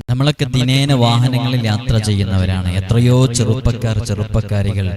നമ്മളൊക്കെ ദിനേന വാഹനങ്ങളിൽ യാത്ര ചെയ്യുന്നവരാണ്. എത്രയോ ചെറുപ്പക്കാരികൾ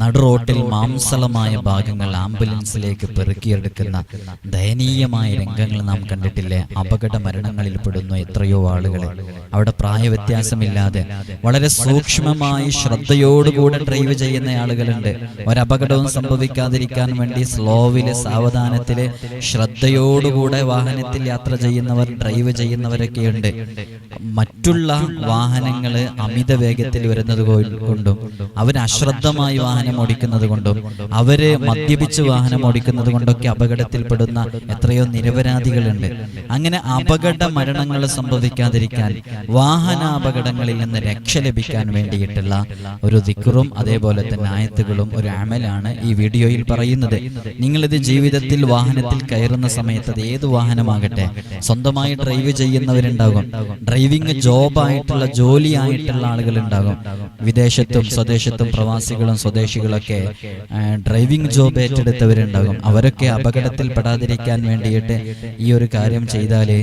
നടു റോട്ടിൽ മാംസളമായ ഭാഗങ്ങൾ ആംബുലൻസിലേക്ക് പെറുക്കിയെടുക്കുന്ന ദയനീയമായ രംഗങ്ങൾ നാം കണ്ടിട്ടില്ലേ? അപകട മരണങ്ങളിൽ പെടുന്നു എത്രയോ ആളുകൾ. അവിടെ പ്രായവ്യത്യാസമില്ലാതെ വളരെ സൂക്ഷ്മമായി ശ്രദ്ധയോടുകൂടെ ഡ്രൈവ് ചെയ്യുന്ന ആളുകളുണ്ട്. ഒരപകടവും സംഭവിക്കാതിരിക്കാൻ വേണ്ടി സ്ലോവില്, സാവധാനത്തില്, ശ്രദ്ധയോടുകൂടെ വാഹനത്തിൽ യാത്ര ചെയ്യുന്നവർ, ഡ്രൈവ് ചെയ്യുന്നവരൊക്കെയുണ്ട്. മറ്റുള്ള വാഹനങ്ങൾ അമിത വേഗത്തിൽ വരുന്നത് കൊണ്ടും അവര് അശ്രദ്ധമായി വാഹനം ഓടിക്കുന്നത് കൊണ്ടും അവര് മദ്യപിച്ച് വാഹനം ഓടിക്കുന്നത് കൊണ്ടൊക്കെ അപകടത്തിൽപ്പെടുന്ന എത്രയോ നിരപരാധികളുണ്ട്. അങ്ങനെ അപകട മരണങ്ങൾ സംഭവിക്കാതിരിക്കാൻ, വാഹനാപകടങ്ങളിൽ നിന്ന് രക്ഷ ലഭിക്കാൻ വേണ്ടിയിട്ടുള്ള ഒരു ദിക്റും അതേപോലെ തന്നെ ആയത്തുകളും ഒരു അമലാണ് ഈ വീഡിയോയിൽ പറയുന്നത്. നിങ്ങളിത് ജീവിതത്തിൽ വാഹനത്തിൽ കയറുന്ന സമയത്ത്, അത് ഏത് വാഹനമാകട്ടെ, സ്വന്തമായി ഡ്രൈവ് ചെയ്യുന്നവരുണ്ടാകും, ഡ്രൈവിംഗ് ജോബായിട്ടുള്ള ജോലിയായിട്ടുള്ള ആളുകൾ ഉണ്ടാകും. വിദേശത്തും സ്വദേശത്തും പ്രവാസികളും സ്വദേശികളൊക്കെ ഡ്രൈവിംഗ് ജോബ് ഏറ്റെടുത്തവരുണ്ടാകും. അവരൊക്കെ അപകടത്തിൽ പെടാതിരിക്കാൻ വേണ്ടിയിട്ട് ഈ ഒരു കാര്യം ചെയ്താലേ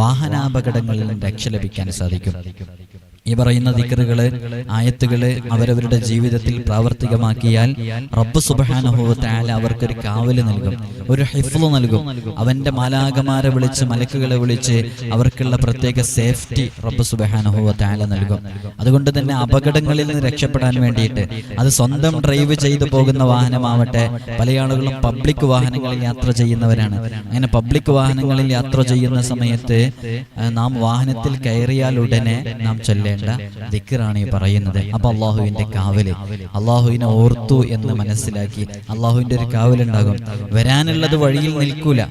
വാഹനാപകടങ്ങളിൽ നിന്ന് രക്ഷ ലഭിക്കാൻ സാധിക്കും. ഈ പറയുന്ന ദിക്റുകള്, ആയത്തുകള് അവരവരുടെ ജീവിതത്തിൽ പ്രാവർത്തികമാക്കിയാൽ റബ്ബ് സുബ്ഹാനഹു വ തആല അവർക്കൊരു കാവല് നൽകും, ഒരു ഹിഫ്ള് നൽകും. അവന്റെ മാലാഖമാരെ വിളിച്ച്, മലക്കുകളെ വിളിച്ച് അവർക്കുള്ള പ്രത്യേക സേഫ്റ്റി റബ്ബ് സുബ്ഹാനഹു വ തആല നൽകും. അതുകൊണ്ട് തന്നെ അപകടങ്ങളിൽ നിന്ന് രക്ഷപ്പെടാൻ വേണ്ടിയിട്ട്, അത് സ്വന്തം ഡ്രൈവ് ചെയ്തു പോകുന്ന വാഹനമാവട്ടെ, പല ആളുകളും പബ്ലിക് വാഹനങ്ങളിൽ യാത്ര ചെയ്യുന്നവരാണ്. അങ്ങനെ പബ്ലിക് വാഹനങ്ങളിൽ യാത്ര ചെയ്യുന്ന സമയത്ത് നാം വാഹനത്തിൽ കയറിയാൽ ഉടനെ നാം ചൊല്ലേണ്ട ദിക്റാണ് ഈ പറയുന്നത്. അപ്പൊ അള്ളാഹുവിന്റെ കാവല്, അള്ളാഹുവിനെ ഓർത്തു എന്ന് മനസ്സിലാക്കി അള്ളാഹുവിന്റെ ഒരു കാവലുണ്ടാകും. വരാനുള്ളത് വഴിയിൽ നിൽക്കൂല.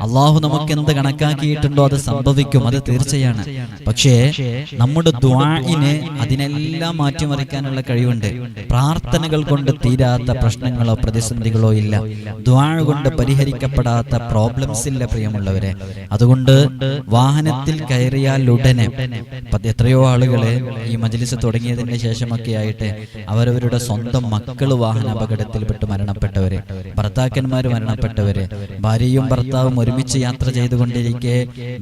അള്ളാഹു നമുക്ക് എന്ത് കണക്കാക്കിയിട്ടുണ്ടോ അത് സംഭവിക്കും, അത് തീർച്ചയാണ്. പക്ഷേ നമ്മുടെ ദുആഇന് അതിനെല്ലാം മാറ്റിമറിക്കാനുള്ള കഴിവുണ്ട്. പ്രാർത്ഥനകൾ കൊണ്ട് തീരാത്ത പ്രശ്നങ്ങളോ പ്രതിസന്ധികളോ ഇല്ല. ദുആ കൊണ്ട് പരിഹരിക്കപ്പെടാത്ത പ്രോബ്ലംസ് ഇല്ല പ്രിയമുള്ളവരെ. അതുകൊണ്ട് വാഹനത്തിൽ കയറിയാൽ ഉടനെ, എത്രയോ ആളുകൾ ഈ മജ്‌ലിസ് തുടങ്ങിയതിന് ശേഷമൊക്കെ ആയിട്ട് അവരവരുടെ സ്വന്തം മക്കള് വാഹന അപകടത്തിൽപ്പെട്ട് മരണപ്പെട്ടവര്, ഭർത്താക്കന്മാര് മരണപ്പെട്ടവര്, ഭാര്യയും ഭർത്താവും ഒരുമിച്ച് യാത്ര ചെയ്തുകൊണ്ടിരിക്കെ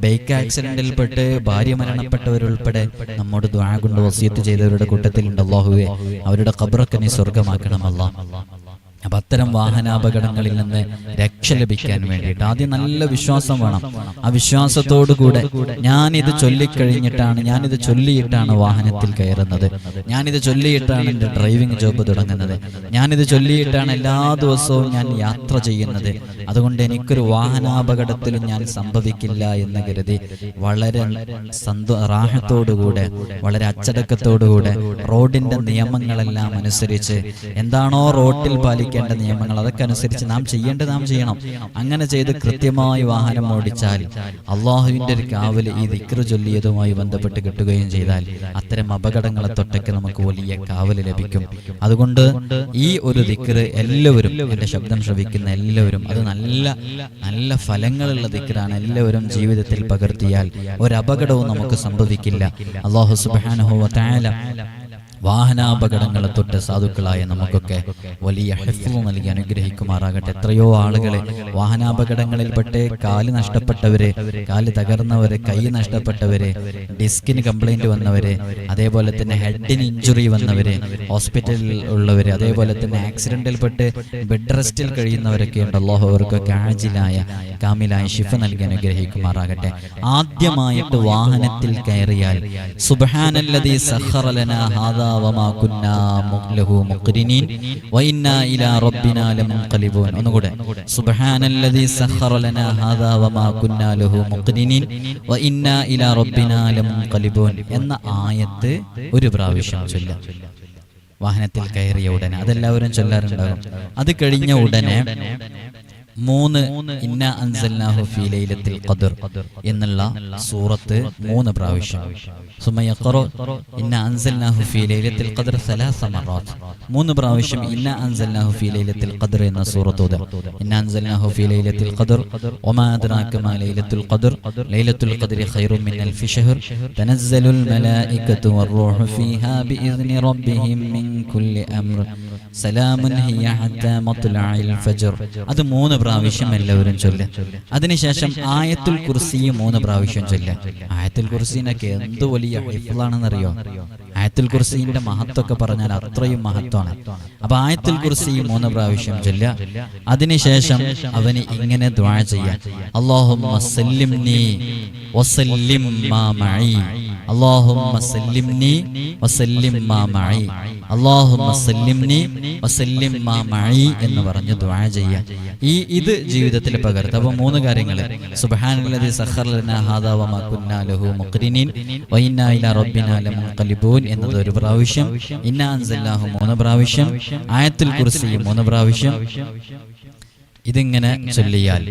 ബൈക്ക് ആക്സിഡന്റിൽപ്പെട്ട് ഭാര്യ മരണപ്പെട്ടവരുൾപ്പെടെ നമ്മോട് ദുആ കൊണ്ട് വസിയത്ത് ചെയ്തവരുടെ കൂട്ടത്തിലുണ്ട്. അല്ലാഹുവേ, അവരുടെ ഖബറൊക്കെ നീ സ്വർഗ്ഗമാക്കണം അല്ലാഹ്. അപ്പൊ അത്തരം വാഹനാപകടങ്ങളിൽ നിന്ന് രക്ഷ ലഭിക്കാൻ വേണ്ടിയിട്ട് ആദ്യം നല്ല വിശ്വാസം വേണം. ആ വിശ്വാസത്തോടുകൂടെ ഞാനിത് ചൊല്ലിയിട്ടാണ് വാഹനത്തിൽ കയറുന്നത്, ഞാനിത് ചൊല്ലിയിട്ടാണ് എൻ്റെ ഡ്രൈവിംഗ് ജോബ് തുടങ്ങുന്നത്, ഞാനിത് ചൊല്ലിയിട്ടാണ് എല്ലാ ദിവസവും ഞാൻ യാത്ര ചെയ്യുന്നത്, അതുകൊണ്ട് എനിക്കൊരു വാഹനാപകടത്തിലും ഞാൻ സംഭവിക്കില്ല എന്ന് കരുതി വളരെ റാഹത്തോടുകൂടെ, വളരെ അച്ചടക്കത്തോടുകൂടെ റോഡിന്റെ നിയമങ്ങളെല്ലാം അനുസരിച്ച്, എന്താണോ റോഡിൽ പാലിക്കേണ്ട നിയമങ്ങൾ അതൊക്കെ അനുസരിച്ച് നാം ചെയ്യേണ്ടത് നാം ചെയ്യണം. അങ്ങനെ ചെയ്ത് കൃത്യമായി വാഹനം ഓടിച്ചാൽ അള്ളാഹുവിന്റെ ഒരു കാവല് ഈ ദിക്റ് ചൊല്ലിയതുമായി ബന്ധപ്പെട്ട് കിട്ടുകയും ചെയ്താൽ അത്തരം അപകടങ്ങളെ തൊട്ടൊക്കെ നമുക്ക് വലിയ കാവല് ലഭിക്കും. അതുകൊണ്ട് ഈ ഒരു ദിക്റ് എല്ലാവരും, എന്റെ ശബ്ദം ശ്രവിക്കുന്ന എല്ലാവരും, അത് നല്ല നല്ല ഫലങ്ങളുള്ള ദിക്റാണ്. എല്ലാവരും ജീവിതത്തിൽ പകർത്തിയാൽ ഒരപകടവും നമുക്ക് സംഭവിക്കില്ല. അല്ലാഹു സുബ്ഹാനഹു വ തആല വാഹനാപകടങ്ങളെ തൊട്ട് സാധുക്കളായ നമുക്കൊക്കെ വലിയ ഹിഫ്ള് നൽകി അനുഗ്രഹിക്കുമാറാകട്ടെ. എത്രയോ ആളുകളെ വാഹനാപകടങ്ങളിൽപ്പെട്ട് കാല് നഷ്ടപ്പെട്ടവര്, കാല് തകർന്നവര്, കൈ നഷ്ടപ്പെട്ടവര്, ഡിസ്കിന് കംപ്ലൈന്റ് വന്നവര്, അതേപോലെ തന്നെ ഹെഡിന് ഇഞ്ചുറി വന്നവര്, ഹോസ്പിറ്റലിൽ ഉള്ളവര്, അതേപോലെ തന്നെ ആക്സിഡന്റിൽപ്പെട്ട് ബെഡ് റെസ്റ്റിൽ കഴിയുന്നവരൊക്കെ ഉണ്ട്. അല്ലാഹു അവർക്കൊക്കെ ആജിലായ കാമിലായ ശിഫ നൽകി അനുഗ്രഹിക്കുമാറാകട്ടെ. ആദ്യമായിട്ട് വാഹനത്തിൽ കയറിയാൽ സുബ്ഹാനല്ലദീ സഖറ ലനാ ഹാദാ വമാ കുന്നാ ലഹു മുഖ്രിനീൻ വഇന്നാ ഇലാ റബ്ബിനാ ലമുൻഖലിബൂൻ. ഒന്നുകൂടെ, സുബ്ഹാനല്ലദീ സഖറ ലനാ ഹാദാ വമാ കുന്നാ ലഹു മുഖ്രിനീൻ വഇന്നാ ഇലാ റബ്ബിനാ ലമുൻഖലിബൂൻ എന്ന ആയത്ത് ഒരു പ്രാവശ്യം ചൊല്ലുക വാഹനത്തിൽ കയറിയ ഉടനെ. അതെല്ലാവരും ചൊല്ലാറുണ്ടാകും. അത് കഴിഞ്ഞ ഉടനെ 3 ഇന്നാ അൻസൽനാഹു ഫീ ലൈലത്തിൽ ഖദ്ർ എന്നുള്ള സൂറത്ത് 3 പ്രാവശ്യം, സുമ്മ യഖറു ഇന്നാ അൻസൽനാഹു ഫീ ലൈലത്തിൽ ഖദ്ർ 3 മറات, 3 പ്രാവശ്യം ഇന്നാ അൻസൽനാഹു ഫീ ലൈലത്തിൽ ഖദ്ർ എന്ന സൂറത്ത് ഓതുക. ഇന്നാ അൻസൽനാഹു ഫീ ലൈലത്തിൽ ഖദ്ർ വമാ അദ്റാക മാ ലൈലത്തുൽ ഖദ്ർ ലൈലത്തുൽ ഖദ്രി ഖൈറും മിൻ അൽഫി ശഹർ തനസ്സലുൽ മലായികതു വർ റൂഹു ഫീഹാ ബിഇذن റബ്ബിഹിം മിൻ കുല്ലി അംർ സലാമുൻ ഹിയ ഹത്താ മത്ലഇൽ ഫജ്ർ. അത് 3 പ്രാവശ്യം എല്ലാവരും ചൊല്ലുക. അതിനുശേഷം ആയത്തുൽ കുർസി 3 പ്രാവശ്യം ചൊല്ലുക. ആയത്തുൽ കുർസിനൊക്കെ എന്ത് വലിയ ഹിഫ്ളാണെന്നറിയോ? ആയത്തുൽ കുർസിന്റെ മഹത്വമൊക്കെ പറഞ്ഞാൽ അത്രയും മഹത്വമാണ്. അപ്പൊ ആയത്തുൽ കുർസി 3 പ്രാവശ്യം ചൊല്ലുക. അതിനുശേഷം അവന് ഇങ്ങനെ ദുആ ചെയ്യാം: അല്ലാഹുമ്മ സല്ലിംനി വസല്ലിം മാ മഈ, അല്ലാഹുമ്മ സല്ലിംനി വസല്ലിം മാ മഈ, അല്ലാഹുമ്മ സല്ലിംനി വസല്ലിം മാ മഈ എന്ന് പറഞ്ഞ് ദുആ ചെയ്യാം. ഇത് ജീവിതത്തിൽ പകർത്തുക. അപ്പോൾ 3 കാര്യങ്ങൾ: സുബ്ഹാനല്ലദി സഖറ ലനാ ഹാദാ വമാ കുന്നാ ലഹു മുഖ്രിനീൻ വഇന്നാ ഇലാ റബ്ബിനാ ലമുൻഖലിബൂൻ എന്നത് 1 പ്രാവശ്യം, ഇന്നാ അൻസൽനാഹു 3 പ്രാവശ്യം, ആയത്തുൽ കുർസി 3 പ്രാവശ്യം. ഇതിങ്ങനെ ചൊല്ലിയാൽ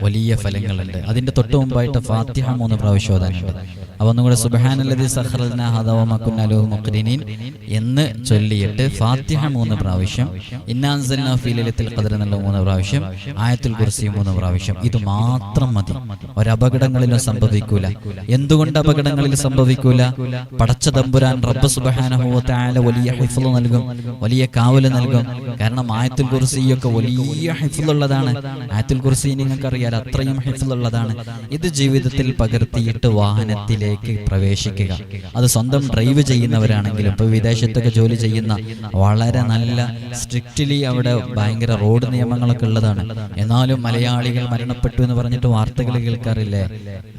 വലിയ ഫലങ്ങളുണ്ട്. അതിന്റെ തൊട്ട് മുമ്പായിട്ട് ഫാത്തിഹ 3 പ്രാവശ്യം ഓതാനുണ്ട്. അപ്പൊ ഒന്നുകൂടെ സുബ്ഹാനല്ലദി സഖറ ലനാ ഹാദാ വമാ കുന്നാ ലഹു മുഖ്രിനീൻ എന്ന് ചൊല്ലിയിട്ട് ഫാത്തിഹ 3 പ്രാവശ്യം, ഇന്നാ അൻസൽനാഹു ഫീ ലൈലത്തുൽ ഖദ്ർ എന്നുള്ള 3 പ്രാവശ്യം, ആയത്തുൽ കുർസി 3 പ്രാവശ്യം. ഇത് മാത്രം മതി. ഒരപകടങ്ങളിലും സംഭവിക്കൂല. എന്തുകൊണ്ട് അപകടങ്ങളിൽ സംഭവിക്കൂല? പടച്ച തമ്പുരാൻ റബ്ബ് സുബ്ഹാനഹു വ തആല വലിയ ഹിഫ്ള് നൽകും, വലിയ കാവല് നൽകും. കാരണം ആയത്തുൽ കുർസിയൊക്കെ വലിയ ഹിഫ്ളുള്ളതാണ്. ആയത്തുൽ കുർസി നിങ്ങൾക്കറിയാൽ അത്രയും ഹിഫ്ളുള്ളതാണ്. ഇത് ജീവിതത്തിൽ പകർത്തിയിട്ട് വാഹനത്തിലേക്ക് പ്രവേശിക്കുക. അത് സ്വന്തം ഡ്രൈവ് ചെയ്യുന്നവരാണെങ്കിലും, ഇപ്പോൾ വിദേശത്തൊക്കെ ജോലി ചെയ്യുന്ന വളരെ നല്ല സ്ട്രിക്റ്റ്ലി അവിടെ ഭയങ്കര റോഡ് നിയമങ്ങളൊക്കെ ഉള്ളതാണ്. എന്നാലും മലയാളികൾ മരണപ്പെട്ടു എന്ന് പറഞ്ഞിട്ട് വാർത്തകൾ കേൾക്കാറില്ലേ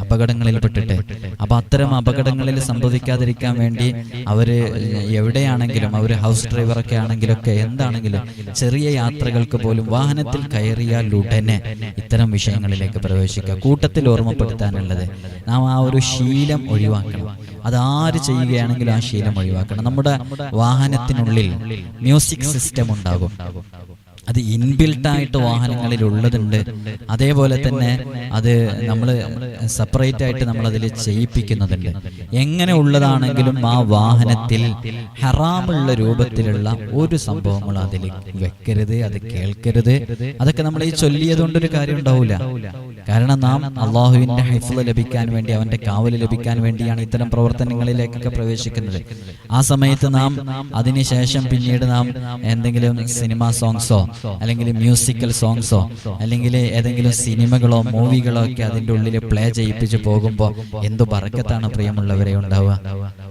അപകടങ്ങളിൽ പെട്ടിട്ട്? അപ്പൊ അത്തരം അപകടങ്ങളിൽ സംഭവിക്കാതിരിക്കാൻ വേണ്ടി അവര് എവിടെയാണെങ്കിലും, അവര് ഹൗസ് ഡ്രൈവറൊക്കെ ആണെങ്കിലൊക്കെ എന്താണെങ്കിലും ചെറിയ യാത്രകൾക്ക് പോലും വാഹനത്തിൽ കയറിയാൽ ഉടനെ ഇത്തരം വിഷയങ്ങളിലേക്ക് പ്രവേശിക്കുക. കൂട്ടത്തിൽ ഓർമ്മപ്പെടുത്താനുള്ളത്, നാം ആ ഒരു ശീലം ഒഴിവാക്കണം. അതാര് ചെയ്യുകയാണെങ്കിലും ആ ശീലം ഒഴിവാക്കണം. നമ്മുടെ വാഹനത്തിനുള്ളിൽ മ്യൂസിക് സിസ്റ്റം ഉണ്ടാകും. അത് ഇൻബിൽട്ടായിട്ട് വാഹനങ്ങളിൽ ഉള്ളതുണ്ട്. അതേപോലെ തന്നെ അത് നമ്മൾ സെപ്പറേറ്റ് ആയിട്ട് നമ്മൾ അതിൽ ചെയ്യിപ്പിക്കുന്നതുണ്ട്. എങ്ങനെ ഉള്ളതാണെങ്കിലും ആ വാഹനത്തിൽ ഹറാമുള്ള രൂപത്തിലുള്ള ഒരു സംഭവങ്ങൾ അതിൽ വെക്കരുത്, അത് കേൾക്കരുത്. അതൊക്കെ നമ്മൾ ഈ ചൊല്ലിയതുകൊണ്ടൊരു കാര്യം ഉണ്ടാവില്ല. കാരണം നാം അള്ളാഹുവിന്റെ ഹിഫ്ള് ലഭിക്കാൻ വേണ്ടി, അവന്റെ കാവല് ലഭിക്കാൻ വേണ്ടിയാണ് ഇത്തരം പ്രവർത്തനങ്ങളിലേക്കൊക്കെ പ്രവേശിക്കുന്നത്. ആ സമയത്ത് നാം അതിനുശേഷം പിന്നീട് നാം എന്തെങ്കിലും സിനിമാ സോങ്സോ അല്ലെങ്കിൽ മ്യൂസിക്കൽ സോങ്സോ അല്ലെങ്കിൽ ഏതെങ്കിലും സിനിമകളോ മൂവികളോ ഒക്കെ അതിൻ്റെ ഉള്ളിൽ പ്ലേ ചെയ്യിപ്പിച്ച് പോകുമ്പോൾ എന്തു ബറക്കത്താണ് പ്രിയമുള്ളവരെ ഉണ്ടാവുക.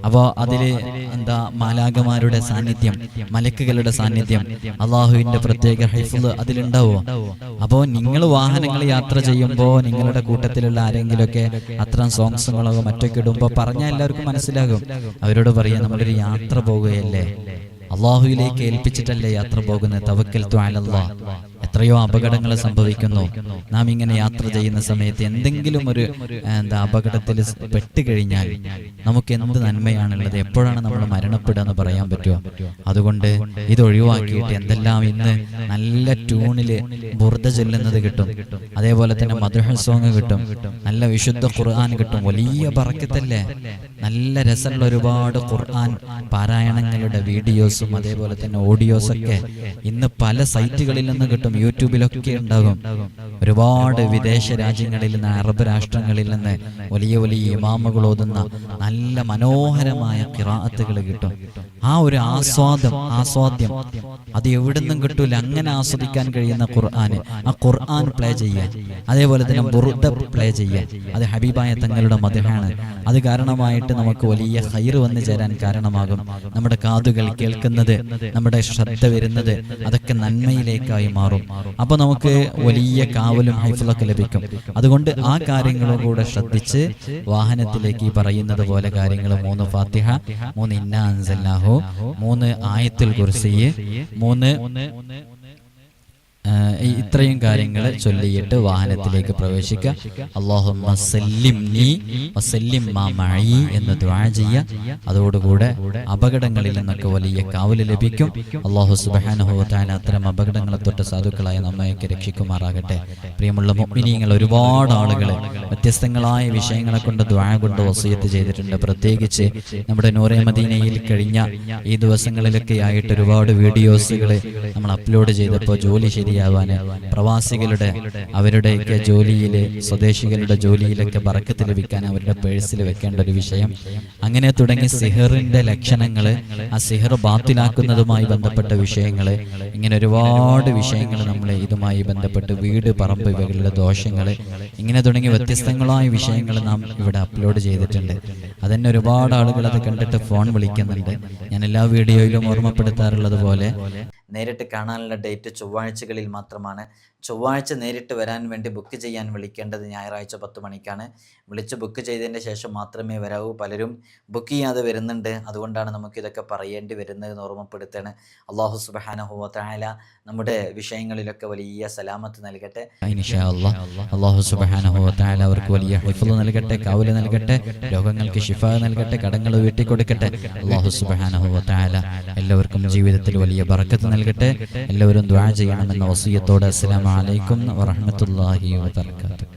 അപ്പോൾ അതില് എന്താ മാലാഖമാരുടെ സാന്നിധ്യം, മലക്കുകളുടെ സാന്നിധ്യം, അള്ളാഹുവിന്റെ പ്രത്യേക ഹിഫ്ള് അതിലുണ്ടാവുമോ? അപ്പോൾ നിങ്ങൾ വാഹനങ്ങൾ യാത്ര ചെയ്യുമ്പോൾ നിങ്ങളുടെ കൂട്ടത്തിലുള്ള ആരെങ്കിലുമൊക്കെ അത്തരം സോങ്സുകളോ മറ്റൊക്കെ ഇടുമ്പോൾ പറഞ്ഞാൽ എല്ലാവർക്കും മനസ്സിലാകും. അവരോട് പറയാം, നമ്മളൊരു യാത്ര പോകുകയല്ലേ, അള്ളാഹുവിലേക്ക് ഏൽപ്പിച്ചിട്ടല്ലേ യാത്ര പോകുന്നത്. തവക്കൽതു അലല്ലാഹ്. എത്രയോ അപകടങ്ങൾ സംഭവിക്കുന്നു. നാം ഇങ്ങനെ യാത്ര ചെയ്യുന്ന സമയത്ത് എന്തെങ്കിലും ഒരു അപകടത്തിൽ പെട്ടുകഴിഞ്ഞാൽ നമുക്ക് എന്ത് നന്മയാണുള്ളത്? എപ്പോഴാണ് നമ്മൾ മരണപ്പെടുക എന്ന് പറയാൻ പറ്റുമോ? അതുകൊണ്ട് ഇത് ഒഴിവാക്കിയിട്ട് എന്തെല്ലാം ഇന്ന് നല്ല ട്യൂണില് ബുർദ ചൊല്ലുന്നത് കിട്ടും, അതേപോലെ തന്നെ മദ്ഹ് സോങ് കിട്ടും, നല്ല വിശുദ്ധ ഖുർആൻ കിട്ടും. വലിയ ബറക്കത്തല്ലേ? നല്ല രസമുള്ള ഒരുപാട് ഖുർആൻ പാരായണങ്ങളുടെ വീഡിയോസും അതേപോലെ തന്നെ ഓഡിയോസൊക്കെ ഇന്ന് പല സൈറ്റുകളിൽ നിന്ന് കിട്ടും, യൂട്യൂബിലൊക്കെ ഉണ്ടാകും. ഒരുപാട് വിദേശ രാജ്യങ്ങളിൽ നിന്ന്, അറബ് രാഷ്ട്രങ്ങളിൽ നിന്ന് വലിയ വലിയ ഇമാമുകൾ ഓതുന്ന നല്ല മനോഹരമായ ഖിറാഅത്തുകൾ കിട്ടും. ആ ഒരു ആസ്വാദ്യം അത് എവിടുന്നും കിട്ടൂല. അങ്ങനെ ആസ്വദിക്കാൻ കഴിയുന്ന ഖുർആന്, ആ ഖുർആൻ പ്ലേ ചെയ്യാൻ, അതേപോലെ തന്നെ ബുർദ പ്ലേ ചെയ്യാൻ, അത് ഹബീബായ തങ്ങളുടെ മദ്ഹാണ്. അത് കാരണമായിട്ട് നമുക്ക് വലിയ ഖൈർ വന്നു ചേരാൻ കാരണമാകും. നമ്മുടെ കാതുകൾ കേൾക്കുന്നത്, നമ്മുടെ ശ്രദ്ധ വരുന്നത്, അതൊക്കെ നന്മയിലേക്കായി മാറും. അപ്പൊ നമുക്ക് വലിയ കാവലും ഹൈഫുളൊക്കെ ലഭിക്കും. അതുകൊണ്ട് ആ കാര്യങ്ങളും കൂടെ ശ്രദ്ധിച്ച് വാഹനത്തിലേക്ക് ഈ പറയുന്നത് പോലെ കാര്യങ്ങൾ 3 ഫാത്തിഹ, 3 ഇന്നാ അൻസൽനാഹു, 3 ആയത്തുൽ കുർസി, 3 ഇത്രയും കാര്യങ്ങൾ ചൊല്ലിയിട്ട് വാഹനത്തിലേക്ക് പ്രവേശിക്കുക. അല്ലാഹുമ്മ സല്ലിംനി വസല്ലിം മാ മഈ എന്ന് ദുആ ചെയ്യുക. അതോടുകൂടെ അപകടങ്ങളിൽ നിന്നൊക്കെ വലിയ കാവല് ലഭിക്കും. അല്ലാഹു സുബ്ഹാനഹു വ തആല അത്തരം അപകടങ്ങളെ തൊട്ട് സാധുക്കളായ നമ്മയൊക്കെ രക്ഷിക്കുമാറാകട്ടെ. പ്രിയമുള്ള മുഅ്മിനീങ്ങൾ, ഒരുപാട് ആളുകൾ വ്യത്യസ്തങ്ങളായ വിഷയങ്ങളെ കൊണ്ട് ദുആ കൊണ്ട് വസിയത്ത് ചെയ്തിട്ടുണ്ട്. പ്രത്യേകിച്ച് നമ്മുടെ നൂറെ മദീനയിൽ കഴിഞ്ഞ ഈ ദിവസങ്ങളിലൊക്കെ ആയിട്ട് ഒരുപാട് വീഡിയോസുകൾ നമ്മൾ അപ്ലോഡ് ചെയ്തപ്പോൾ ജോലി ശരി ശരിയാവാൻ, പ്രവാസികളുടെ അവരുടെയൊക്കെ ജോലിയിൽ, സ്വദേശികളുടെ ജോലിയിലൊക്കെ ബറക്കത്ത് ലഭിക്കാൻ അവരുടെ പേഴ്സിൽ വെക്കേണ്ട ഒരു വിഷയം. അങ്ങനെ തുടങ്ങി സിഹറിന്റെ ലക്ഷണങ്ങൾ, ആ സിഹർ ബാത്തിലാക്കുന്നതുമായി ബന്ധപ്പെട്ട വിഷയങ്ങൾ, ഇങ്ങനെ ഒരുപാട് വിഷയങ്ങൾ നമ്മൾ ഇതുമായി ബന്ധപ്പെട്ട്, വീട് പറമ്പ് ഇവകളുടെ ദോഷങ്ങൾ, ഇങ്ങനെ തുടങ്ങി വ്യത്യസ്തങ്ങളായ വിഷയങ്ങൾ നാം ഇവിടെ അപ്ലോഡ് ചെയ്തിട്ടുണ്ട്. അതന്നെ ഒരുപാട് ആളുകൾ അത് കണ്ടിട്ട് ഫോൺ വിളിക്കുന്നുണ്ട്. ഞാൻ എല്ലാ വീഡിയോയിലും ഓർമ്മപ്പെടുത്താറുള്ളത് പോലെ നേരിട്ട് കാണാനുള്ള ഡേറ്റ് ചൊവ്വാഴ്ചകളിൽ മാത്രമാണ്. ചൊവ്വാഴ്ച നേരിട്ട് വരാൻ വേണ്ടി ബുക്ക് ചെയ്യാൻ വിളിക്കേണ്ടത് ഞായറാഴ്ച 10 മണിക്കാണ്. വിളിച്ച് ബുക്ക് ചെയ്തതിൻ്റെ ശേഷം മാത്രമേ വരാവൂ. പലരും ബുക്ക് ചെയ്യാതെ വരുന്നുണ്ട്. അതുകൊണ്ടാണ് നമുക്കിതൊക്കെ പറയേണ്ടി വരുന്നതെന്ന് ഓർമ്മപ്പെടുത്താണ്. അല്ലാഹു സുബ്ഹാനഹു വ തആല നമ്മുടെ വിഷയങ്ങളിലൊക്കെ വലിയ സലാമത്ത് നൽകട്ടെ. ഇൻഷാ അല്ലാഹ് അല്ലാഹു സുബ്ഹാനഹു വ തആല അവർക്ക് വലിയ ഹിഫ്ള് നൽകട്ടെ, കാവല് നൽകട്ടെ, രോഗങ്ങൾക്ക് ശിഫാ നൽകട്ടെ, കടങ്ങൾ വീട്ടി കൊടുക്കട്ടെ. അല്ലാഹു സുബ്ഹാനഹു വ തആല എല്ലാവർക്കും ജീവിതത്തിൽ വലിയ ബറക്കത്ത് നൽകട്ടെ. എല്ലാവരും ദുആ ചെയ്യണമെന്ന വസിയത്തോടെ അസ്സലാമു അലൈക്കും വറഹ്മത്തുള്ളാഹി വബറകാതുഹു.